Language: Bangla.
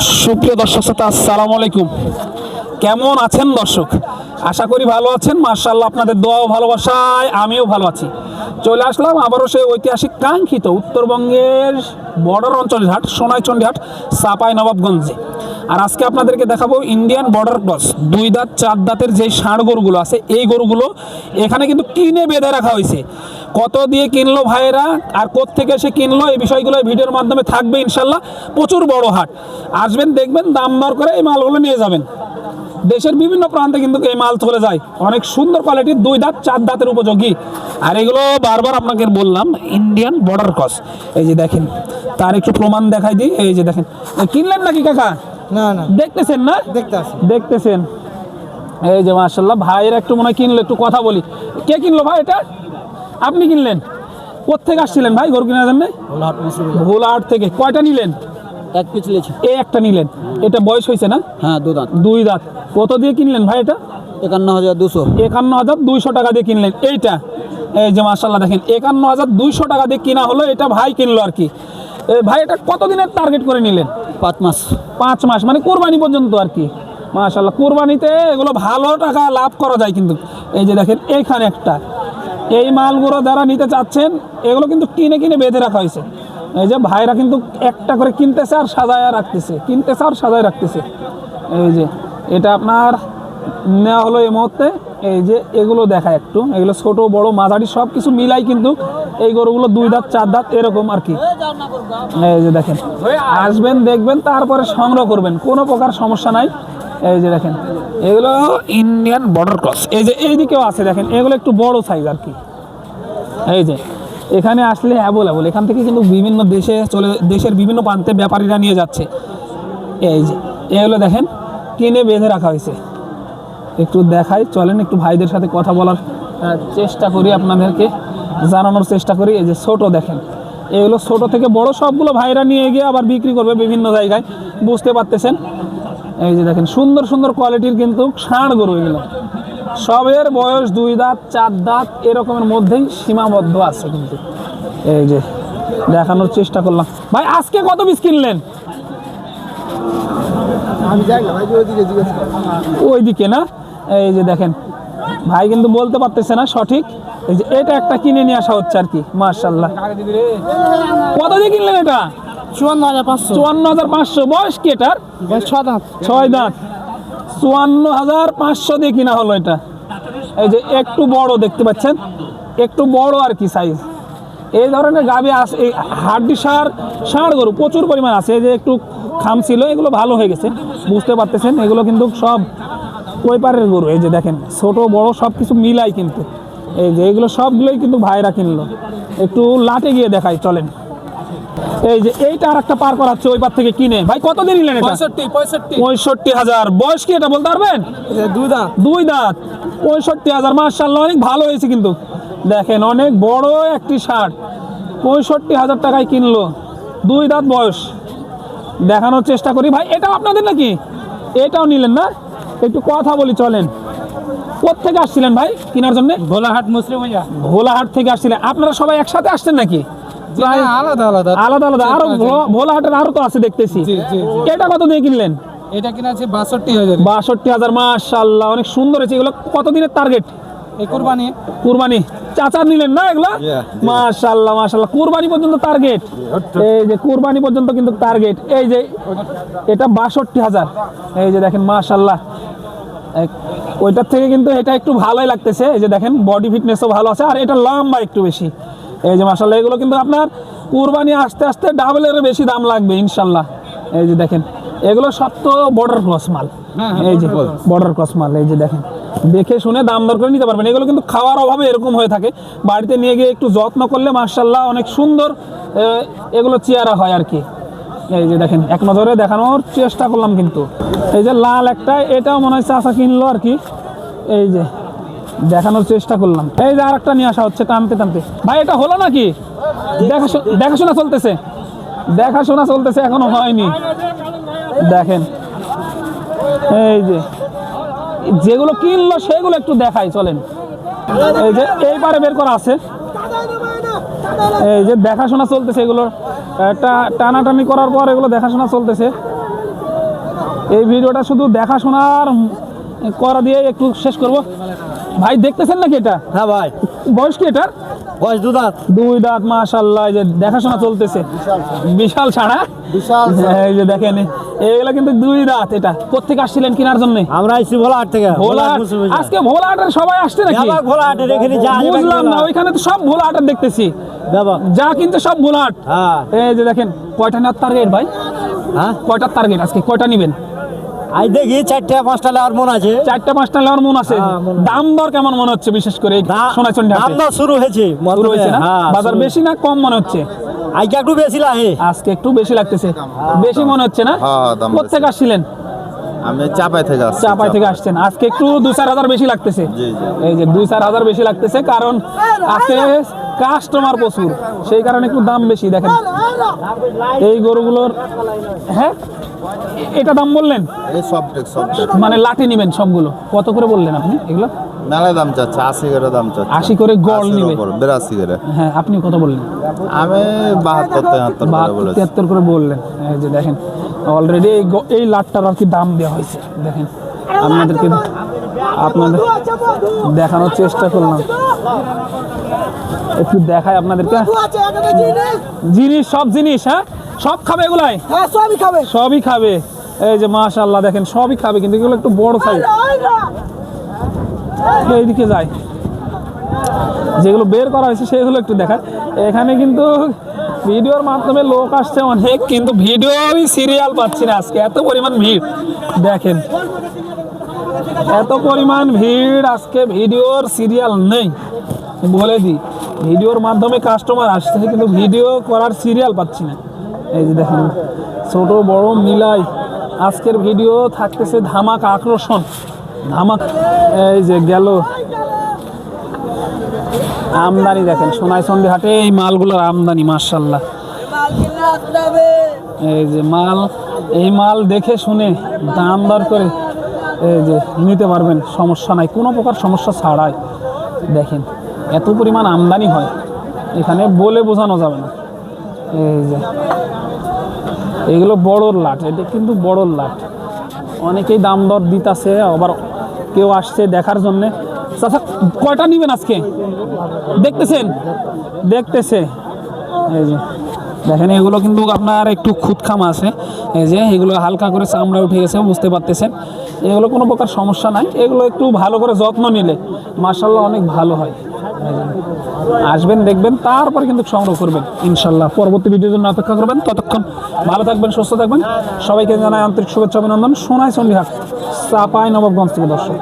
সুপ্রিয় দর্শক শ্রোতা, আসসালামু আলাইকুম। কেমন আছেন দর্শক? আশা করি ভালো আছেন। মাশাআল্লাহ, আপনাদের দোয়া ও ভালোবাসায় আমিও ভালো আছি। চলে আসলাম আবারও সেই ঐতিহাসিক কাঙ্ক্ষিত উত্তরবঙ্গের বর্ডার অঞ্চলের হাট সোনাইচন্ডী হাট চাঁপাইনবাবগঞ্জে। আর আজকে আপনাদেরকে দেখাবো ইন্ডিয়ান বর্ডার ক্রস 2 দাঁত 4 দাঁতের যে ষাঁড় গরুগুলো আছে, এই গরুগুলো এখানে কিন্তু কিনে বেঁধে রাখা হয়েছে। কত দিয়ে কিনলো ভাইয়েরা আর কোত্থেকে এসে কিনলো, এই বিষয়গুলো ভিডিওর মাধ্যমে থাকবে ইনশাল্লাহ। প্রচুর বড় হাট, আসবেন দেখবেন, দাম দর করে এই মালগুলো নিয়ে যাবেন। দেশের বিভিন্ন প্রান্তে কিন্তু এই মাল চলে যায়, অনেক সুন্দর কোয়ালিটির 2 দাঁত 4 দাঁতের উপযোগী। আর এগুলো বারবার আপনাকে বললাম ইন্ডিয়ান বর্ডার ক্রস। এই যে দেখেন, তার একটু প্রমাণ দেখাই দিই। এই যে দেখেন, কিনলেন নাকি কাকা? না না, দেখতেছেন না? দেখতেছেন। এই যে মাশাআল্লাহ, ভাইয়ের একটু মনে হয় কিনলো। একটু কথা বলি, কে কিনলো ভাই এটা? আপনি কিনলেন? কোত্থেকে আসছিলেন ভাই গরু কেনার জন্য? ভোলাহাট থেকে। কয়টা নিলেন? এক পিস নিয়েছি। এই একটা নিলেন। এটা বয়স হয়েছে না? হ্যাঁ, 2 দাঁত। 2 দাঁত। কত দিয়ে কিনলেন ভাই এটা? 51,200। 51,200 টাকা দিয়ে কিনলেন এইটা। এই যে মাশাআল্লাহ দেখেন, 51,200 টাকা দিয়ে কিনা হলো। এটা ভাই কিনলো আর কি। ভাই এটা কতদিনের টার্গেট করে নিলেন? 5 মাস। 5 মাস মানে কোরবানি পর্যন্ত আর কি। মাশাআল্লাহ, কোরবানিতে এগুলো ভালো টাকা লাভ করা যায় কিন্তু। এই যে দেখেন, এইখানে একটা, এই মালগুলো যারা নিতে চাচ্ছেন, এগুলো কিন্তু কিনে কিনে বেঁধে রাখা হয়েছে। এই যে ভাইরা কিন্তু একটা করে কিনতেছে আর সাজায় রাখতেছে, কিনতেছে আর সাজায় রাখতেছে। এই যে এটা আপনার নেওয়া হলো এই মুহূর্তে। এই যে এগুলো দেখায় একটু, এগুলো ছোট বড় মাঝারি সব কিছু মিলাই কিন্তু এই গরুগুলো 2 দাঁত 4 দাঁত এরকম আর কি। এই যে দেখেন, আসবেন দেখবেন, তারপরে সংগ্রহ করবেন, কোনো প্রকার সমস্যা নাই। এই যে দেখেন, এগুলো ইন্ডিয়ান বর্ডার ক্রস। এই যে এইদিকেও আছে দেখেন, এগুলো একটু বড় সাইজ আর কি। এই যে এখানে আসলে অ্যাভেলেবল, এখান থেকে কিন্তু বিভিন্ন দেশের বিভিন্ন প্রান্তে ব্যাপারীরা নিয়ে যাচ্ছে। এই যে এগুলো দেখেন, কিনে বেঁধে রাখা হয়েছে। একটু দেখাই, চলেন একটু ভাইদের সাথে কথা বলার চেষ্টা করি, আপনাদেরকে জানানোর চেষ্টা করি। এই যে ছোট দেখেন, এগুলো ছোট থেকে বড় সবগুলো ভাইরা নিয়ে গিয়ে আবার বিক্রি করবে বিভিন্ন জায়গায়, বুঝতে পারতেছেন। এই যে দেখেন, সুন্দর সুন্দর কোয়ালিটির কিন্তু ষাঁড় গরু এগুলো। সবের বয়স 2 দাঁত 4 দাঁত এরকমের মধ্যেই সীমাবদ্ধ আছে কিন্তু। এই যে দেখানোর চেষ্টা করলাম। ভাই আজকে কত পিস কিনলেন? আমি যাই না ভাই, ওইদিকে জিজ্ঞেস কর। ওইদিকে না? এই যে দেখেন, ভাই কিন্তু বলতে পারতেছে না সঠিক। এই যে এটা একটা কিনে নিয়ে আসা হচ্ছে আর কি। মাশাআল্লাহ, কত দিয়ে কিনলেন এটা? 54,500। 54,500। বয়স কি এটার? 6 দাঁত। 6 দাঁত। 54,500 দিয়ে কিনা হলো এটা। এই যে একটু বড় দেখতে পাচ্ছেন, একটু বড় আর কি সাইজ। এই ধরনের গাভী আছে, এই হাড্ডি ষাঁড় গরু প্রচুর পরিমাণ আছে। এই যে একটু খাম ছিল, এগুলো ভালো হয়ে গেছে, বুঝতে পারতেছেন। এগুলো কিন্তু সব ওই পারের গরু। এই যে দেখেন, ছোট বড় সব কিছু মিলাই কিন্তু। এই যে এগুলো সবগুলোই কিন্তু ভাইরা কিনলো। একটু লাটে গিয়ে দেখাই, চলেন। এই যে এইটা আর একটা পার করাচ্ছে ওই পার থেকে কিনে। ভাই কত দিয়ে নিলেন এটা? 65,000। বয়স কি এটা বলতে পারবেন? 2 দাঁত। 2 দাঁত। 65,000। মাশাআল্লাহ, অনেক ভালো হয়েছে কিন্তু। দেখেন, অনেক বড় একটি ষাঁড় 65,000 টাকায় কিনলো, 2 দাঁত বয়স। দেখানোর চেষ্টা করি। ভাই এটাও আপনাদের নাকি? এটাও নিলেন না? একটু কথা বলি, চলেন। কোত্থেকে আসছিলেন ভাই কেনার জন্য? ভোলাহাট মুসলিম ভাইয়া। ভোলাহাট থেকে আসছিলেন। আপনারা সবাই একসাথে আসছেন নাকি? আলাদা আলাদা। আলাদা আলাদা। আরো ভোলাহাটের আরো তো আছে দেখতেছি। এটা কত দিয়ে কিনলেন? এটা কিনা আছে 62,000। 62,000। মাশাআল্লাহ, অনেক সুন্দর হয়েছে। এগুলো কতদিনের টার্গেট? এই কুরবানি। কুরবানি চাচা নিলেন না এগুলা? মাশাআল্লাহ মাশাআল্লাহ, কুরবানি পর্যন্ত টার্গেট। এই যে কুরবানি পর্যন্ত কিন্তু টার্গেট। এই যে এটা 62,000। এই যে দেখেন মাশাআল্লাহ, ওইটার থেকে কিন্তু এটা একটু ভালোই লাগতেছে। এই যে দেখেন, বডি ফিটনেসও ভালো আছে, আর এটা লম্বা একটু বেশি। এই যে মাশাআল্লাহ, এগুলো কিন্তু আপনার কুরবানি আস্তে আস্তে ডাবলের বেশি দাম লাগবে ইনশাল্লাহ। এই যে দেখেন, এগুলো সব তো বর্ডার ক্রস মাল। এই যে বর্ডার ক্রস মাল। এই যে দেখেন, দেখে শুনে দাম দর করে নিতে পারবেন। এগুলো কিন্তু খাওয়ার অভাবে এরকম হয়ে থাকে, বাড়িতে নিয়ে গিয়ে একটু যত্ন করলে মাশাআল্লাহ অনেক সুন্দর এগুলো চেয়ারা হয় আর কি। এই যে দেখেন, এক নজরে দেখানোর চেষ্টা করলাম কিন্তু। এই যে লাল একটা, এটাও মনে হয় চাচা কিনলো আর কি। এই যে দেখানোর চেষ্টা করলাম। এই যে আরেকটা নিয়ে আসা হচ্ছে টানতে টানতে। ভাই এটা হলো নাকি? দেখাশোনা চলতেছে, দেখাশোনা চলতেছে, এখনো হয়নি। দেখেন, এই যে যেগুলো কিনলো সেগুলো একটু দেখাই, চলেন। এই যে এই পারে বের করা আছে, এই যে দেখাশোনা চলতেছে। এগুলো টানাটানি করার পর এগুলো দেখাশোনা চলতেছে। এই ভিডিওটা শুধু দেখাশোনার করা দিয়ে একটু শেষ করব। ভাই দেখতেছেন নাকি এটা? হ্যাঁ ভাই, বয়স কি এটার? বয়স 2 দাঁত। 2 দাঁত, মাশাআল্লাহ। এই যে দেখাশোনা চলতেছে, বিশাল ছাড়া। বিশাল। এই যে দেখেন এইগুলা কিন্তু 2 দাঁত। এটা কোত্থেকে আসছিলেন কেনার জন্য? আমরা আইছি ভোলাহাট থেকে। ভোলাহাট। আজকে ভোলাহাটের সবাই আসছে নাকি? ভোলাহাটের এখানে যা বুঝলাম না, ওইখানে তো সব ভোলাহাটের দেখতেছি, যা কিন্তু সব ভোলাহাট। হ্যাঁ। এই যে দেখেন কয়টা নেওয়ার টার্গেট ভাই? হ্যাঁ, কয়টার টার্গেট আজকে? কয়টা নিবেন? আই দেখি 4টা-5টা নেওয়ার মন আছে। 4টা-5টা নেওয়ার মন আছে। হ্যাঁ, মন আছে। দাম দর কেমন মনে হচ্ছে বিশেষ করে সোনাচন্ডী দাম হাটে? তো শুরু হয়েছে, শুরু হয়েছে না? হ্যাঁ, বাজার বেশি না কম মনে হচ্ছে? আজকে একটু বেশি লাগে। আজকে একটু বেশি লাগতেছে, বেশি মনে হচ্ছে না? হ্যাঁ, দাম বেশি। কোত্থেকে আসছিলেন? আমি চাপাই থেকে আসছি। চাপাই থেকে আসছেন। আজকে একটু 2-4 হাজার বেশি লাগতেছে। জি, জি। এই যে 2-4 হাজার বেশি লাগতেছে, কারণ আজকে কাস্টমার প্রচুর, সেই কারণে একটু দাম বেশি। দেখেন এই গরুগুলোর, হ্যাঁ এটা দাম বললেন এই সব মানে লাঠি নিবেন সবগুলো, কত করে বললেন আপনি এগুলো? মেলা দাম চাচ্ছে, 80 করে দাম চাচ্ছে। 80 করে গড় 80 নিবে। উপর, 82 করে। হ্যাঁ, আপনি কত বললেন? আমি 72-73 করে বলেছি। 72-73 করে বললেন। এই যে দেখেন অলরেডি এই লাটটার আর কি দাম দেওয়া হয়েছে। দেখেন আপনাদের দেখানোর চেষ্টা করলাম, একটু দেখায় আপনাদেরকে জিনিস, সব জিনিস। হ্যাঁ, সব খাবে এগুলাই? হ্যাঁ, সবই খাবে। সবই খাবে। এই যে মাশাআল্লাহ দেখেন সবই খাবে, কিন্তু এগুলো একটু বড় সাইজ। এইদিকে যায়, যেগুলো বের করা হয়েছে সেগুলো একটু দেখায়। এখানে কিন্তু ভিডিওর মাধ্যমে লোক আসছে অনেক, কিন্তু ভিডিও আমি সিরিয়াল পাচ্ছি না আজকে, এত পরিমাণ ভিড়। দেখেন এত পরিমাণ ভিড়, আজকে ভিডিওর সিরিয়াল নেই বলে দিই। ভিডিওর মাধ্যমে কাস্টমার আসছে, কিন্তু ভিডিও করার সিরিয়াল পাচ্ছি না। এই যে দেখেন ছোট বড় মিলাই আজকের ভিডিও থাকতেছে ধামাক আকর্ষণ, ধামাক। এই যে গেল আমদানি, দেখেন সোনাইচন্ডী হাটে এই মালগুলোর আমদানি মাশাআল্লাহ। এই যে মাল, এই মাল দেখে শুনে দাম দর করে এই যে নিতে পারবেন, সমস্যা নাই, কোনো প্রকার সমস্যা ছাড়াই। দেখেন এত পরিমাণ আমদানি হয় এখানে, বলে বোঝানো যাবে না। এই যে এগুলো বড়োর লাট, এটা কিন্তু বড়োর লাট। অনেকেই দাম দর দিতেছে, আবার কেউ আসছে দেখার জন্যে। আচ্ছা কয়টা নেবেন আজকে? দেখতেছে। এই যে দেখেন এগুলো কিন্তু আপনার একটু খুদখাম আছে, এই যে এগুলো হালকা করে চামড়া উঠে গেছে, বুঝতে পারতেছেন। এগুলো কোনো প্রকার সমস্যা নাই, এগুলো একটু ভালো করে যত্ন নিলে মাশাআল্লাহ অনেক ভালো হয়। আসবেন, দেখবেন, তারপর কিন্তু সংগ্রহ করবেন ইনশাল্লাহ। পরবর্তী ভিডিওর জন্য অপেক্ষা করবেন। ততক্ষণ ভালো থাকবেন, সুস্থ থাকবেন। সবাইকে জানাই আন্তরিক শুভেচ্ছা অভিনন্দন। সোনাইচন্ডী হাট, চাঁপাইনবাবগঞ্জ থেকে দর্শক।